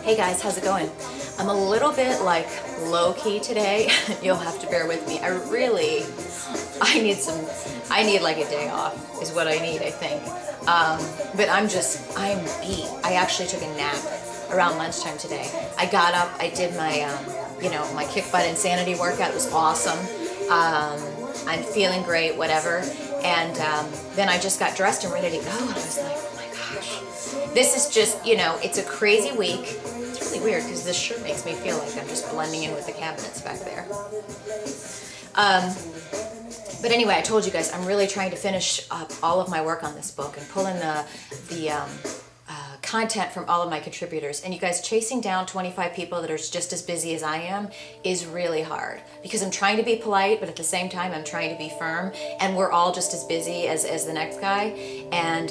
Hey guys, how's it going? I'm a little bit like low-key today. You'll have to bear with me. I need like a day off is what I need, I think. But I'm beat. I actually took a nap around lunchtime today. I got up, I did my, my kick butt insanity workout. It was awesome. I'm feeling great, whatever. And then I just got dressed and ready to go. And I was like, oh my gosh. This is just, it's a crazy week. It's really weird because this shirt makes me feel like I'm just blending in with the cabinets back there. But anyway, I told you guys I'm really trying to finish up all of my work on this book and pull in the content from all of my contributors. And you guys, chasing down 25 people that are just as busy as I am is really hard because I'm trying to be polite, but at the same time I'm trying to be firm, and we're all just as busy as the next guy, and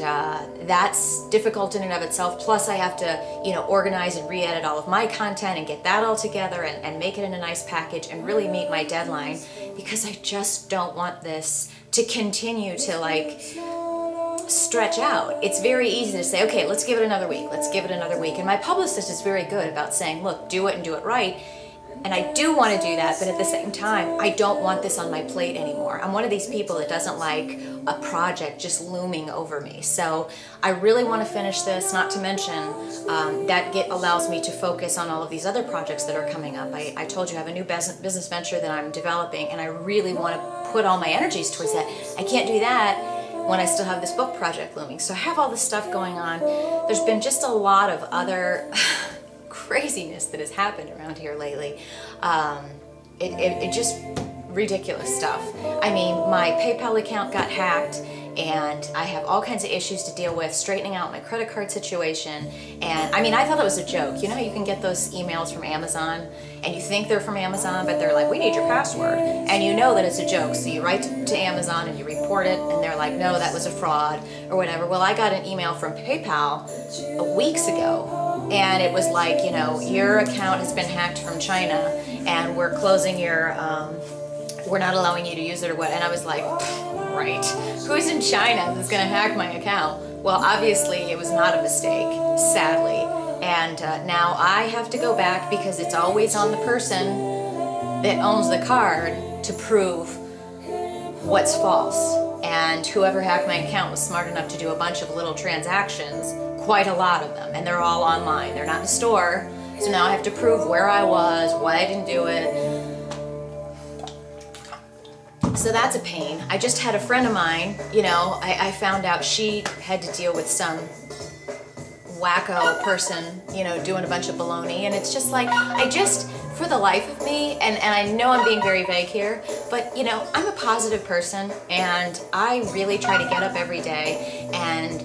that's difficult in and of itself. Plus I have to organize and re-edit all of my content and get that all together and make it in a nice package and really meet my deadline, because I just don't want this to continue to stretch out. It's very easy to say, okay, let's give it another week, let's give it another week. And my publicist is very good about saying, look, do it and do it right. And I do want to do that, but at the same time, I don't want this on my plate anymore. I'm one of these people that doesn't like a project just looming over me. So I really want to finish this, not to mention that allows me to focus on all of these other projects that are coming up. I told you I have a new business venture that I'm developing, and I really want to put all my energies towards that. I can't do that when I still have this book project looming. So I have all this stuff going on. There's been just a lot of other craziness that has happened around here lately. It just ridiculous stuff. I mean, my PayPal account got hacked, and I have all kinds of issues to deal with, straightening out my credit card situation. And I mean, I thought it was a joke. You know how you can get those emails from Amazon and you think they're from Amazon, but they're like, we need your password. And you know that it's a joke. So you write to Amazon and you report it, and they're like, no, that was a fraud or whatever. Well, I got an email from PayPal weeks ago, and it was like, your account has been hacked from China, and we're closing your, we're not allowing you to use it or what. And I was like, right, who's in China that's gonna hack my account? Well, obviously it was not a mistake, sadly. And now I have to go back, because it's always on the person that owns the card to prove what's false. And whoever hacked my account was smart enough to do a bunch of little transactions, quite a lot of them, and they're all online. They're not in the store. So now I have to prove where I was, why I didn't do it. So that's a pain. I just had a friend of mine, I found out she had to deal with some wacko person, doing a bunch of baloney, and it's just like, for the life of me, and I know I'm being very vague here, but I'm a positive person, and I really try to get up every day and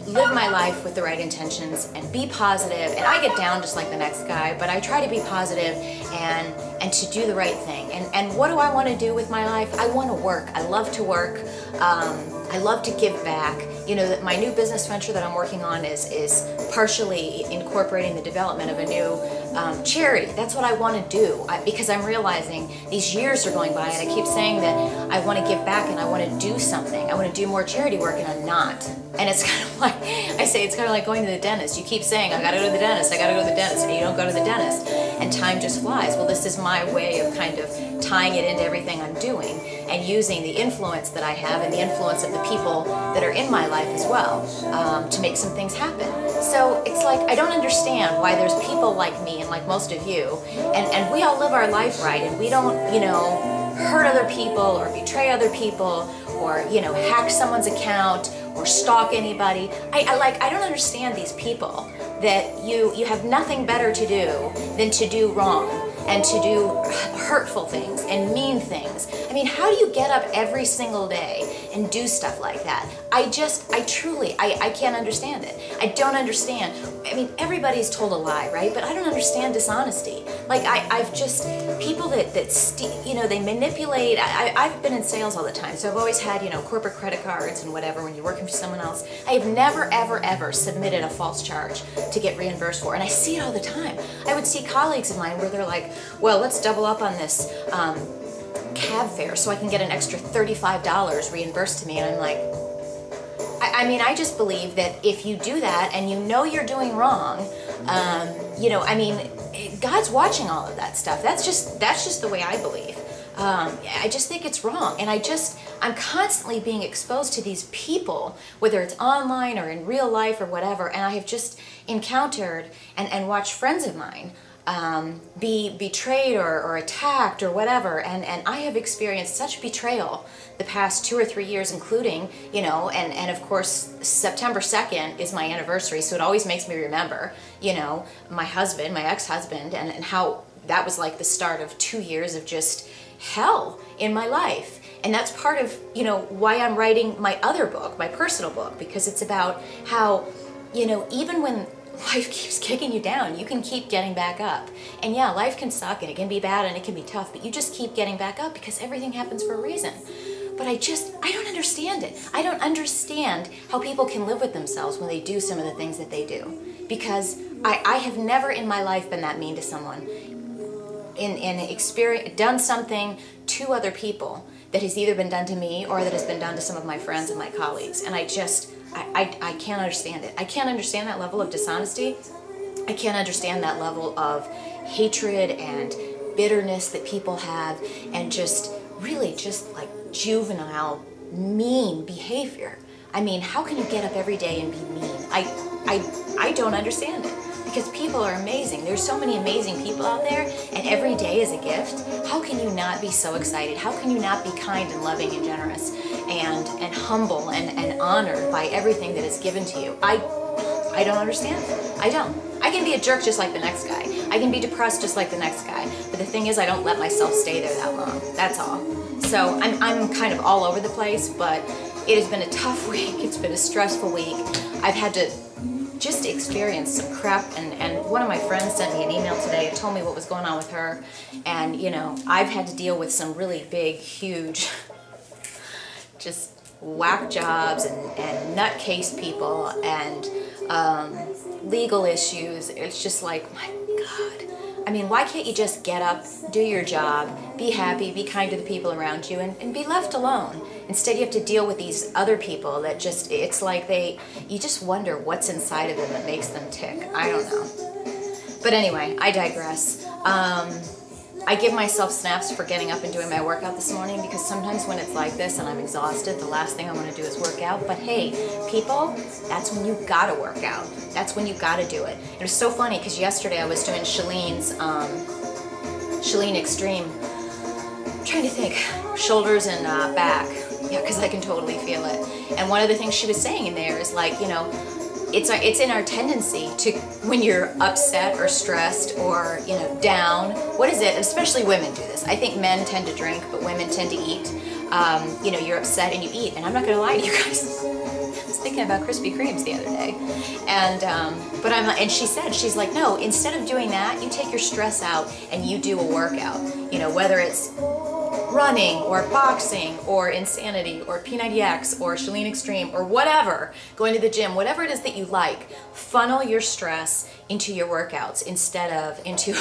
live my life with the right intentions and be positive. And I get down just like the next guy, but I try to be positive and to do the right thing. And what do I want to do with my life? I want to work. I love to work. I love to give back. My new business venture that I'm working on is partially incorporating the development of a new charity. That's what I want to do, because I'm realizing these years are going by, and I keep saying that I want to give back and I want to do something. I want to do more charity work, and I'm not. And it's kind of like, I say, it's kind of like going to the dentist. You keep saying, I gotta go to the dentist, I gotta go to the dentist, and you don't go to the dentist, and time just flies. Well, this is my way of kind of tying it into everything I'm doing, and using the influence that I have and the influence of the people that are in my life as well, to make some things happen. So it's like, I don't understand why there's people like me and like most of you, and we all live our life right, and we don't, hurt other people or betray other people or, hack someone's account or stalk anybody. I don't understand these people that you have nothing better to do than to do wrong and to do hurtful things and mean things. I mean, how do you get up every single day and do stuff like that? I truly can't understand it. I don't understand. I mean, everybody's told a lie, right? But I don't understand dishonesty. Like, I've just, people that they manipulate. I've been in sales all the time, so I've always had, corporate credit cards and whatever when you're working for someone else. I have never, ever, ever submitted a false charge to get reimbursed for, and I see it all the time. I would see colleagues of mine where they're like, well, let's double up on this cab fare so I can get an extra $35 reimbursed to me, and I'm like, I mean, I just believe that if you do that and you know you're doing wrong, You know, I mean, God's watching all of that stuff. That's just the way I believe. I just think it's wrong, and I'm constantly being exposed to these people, whether it's online or in real life or whatever, and I have just encountered and watched friends of mine be betrayed or attacked or whatever, and I have experienced such betrayal the past 2 or 3 years, including, you know, and of course September 2nd is my anniversary, so it always makes me remember, you know, my husband, my ex-husband, and how that was like the start of 2 years of just hell in my life. And that's part of, you know, why I'm writing my other book, my personal book, because it's about how, you know, even when life keeps kicking you down, you can keep getting back up. And yeah, life can suck and it can be bad and it can be tough, but you just keep getting back up because everything happens for a reason. But I don't understand it. I don't understand how people can live with themselves when they do some of the things that they do. Because I have never in my life been that mean to someone. Done something to other people that has either been done to me or that has been done to some of my friends and my colleagues. And I can't understand it. I can't understand that level of dishonesty. I can't understand that level of hatred and bitterness that people have, and just really just like juvenile, mean behavior. I mean, how can you get up every day and be mean? I don't understand it. Because people are amazing. There's so many amazing people out there, and every day is a gift. How can you not be so excited? How can you not be kind and loving and generous and humble and honored by everything that is given to you? I don't understand it. I don't. I can be a jerk just like the next guy. I can be depressed just like the next guy. But the thing is, I don't let myself stay there that long. That's all. So I'm kind of all over the place, but it has been a tough week. It's been a stressful week. I've had to just experienced some crap, and one of my friends sent me an email today and told me what was going on with her, and you know, I've had to deal with some really big, huge, just whack jobs and nutcase people and legal issues. It's just like, my God. I mean, why can't you just get up, do your job, be happy, be kind to the people around you, and be left alone? Instead, you have to deal with these other people that just, it's like you just wonder what's inside of them that makes them tick. I don't know. But anyway, I digress. I give myself snaps for getting up and doing my workout this morning, because sometimes when it's like this and I'm exhausted, the last thing I want to do is work out. But hey, people, that's when you gotta work out. That's when you gotta do it. It was so funny because yesterday I was doing Shalene's, Shalene Extreme. I'm trying to think, shoulders and back. Yeah, because I can totally feel it. And one of the things she was saying in there is like, you know, it's in our tendency to, when you're upset or stressed or, you know, down, what is it? Especially women do this. I think men tend to drink, but women tend to eat. You know, you're upset and you eat. And I'm not going to lie to you guys. I was thinking about Krispy Kremes the other day. And, and she said, she's like, no, instead of doing that, you take your stress out and you do a workout. You know, whether it's running or boxing or Insanity or P90X or Shalene Extreme or whatever, going to the gym, whatever it is that you like, funnel your stress into your workouts instead of into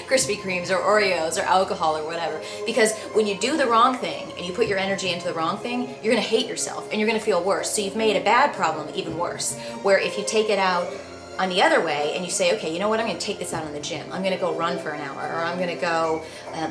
Krispy Kremes or Oreos or alcohol or whatever. Because when you do the wrong thing and you put your energy into the wrong thing, you're going to hate yourself and you're going to feel worse. So you've made a bad problem even worse. Where if you take it out on the other way and you say, okay, you know what, I'm going to take this out on the gym. I'm going to go run for an hour, or I'm going to go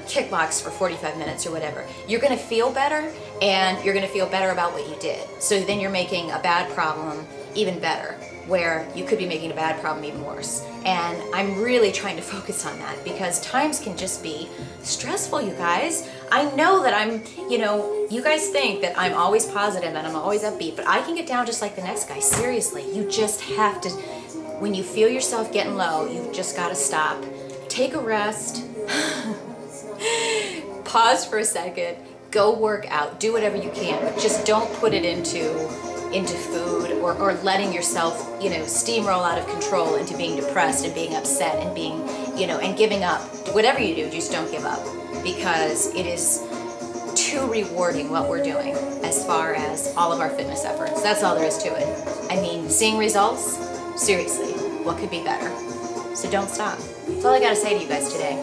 kickbox for 45 minutes or whatever. You're going to feel better, and you're going to feel better about what you did. So then you're making a bad problem even better, where you could be making a bad problem even worse. And I'm really trying to focus on that, because times can just be stressful, you guys. I know that I'm, you know, you guys think that I'm always positive and I'm always upbeat, but I can get down just like the next guy. Seriously, you just have to. When you feel yourself getting low, you've just got to stop. Take a rest. Pause for a second. Go work out. Do whatever you can, but just don't put it into food or letting yourself, you know, steamroll out of control into being depressed and being upset and being, you know, and giving up. Whatever you do, just don't give up, because it is too rewarding what we're doing as far as all of our fitness efforts. That's all there is to it. I mean, seeing results. Seriously, what could be better? So don't stop. That's all I gotta say to you guys today.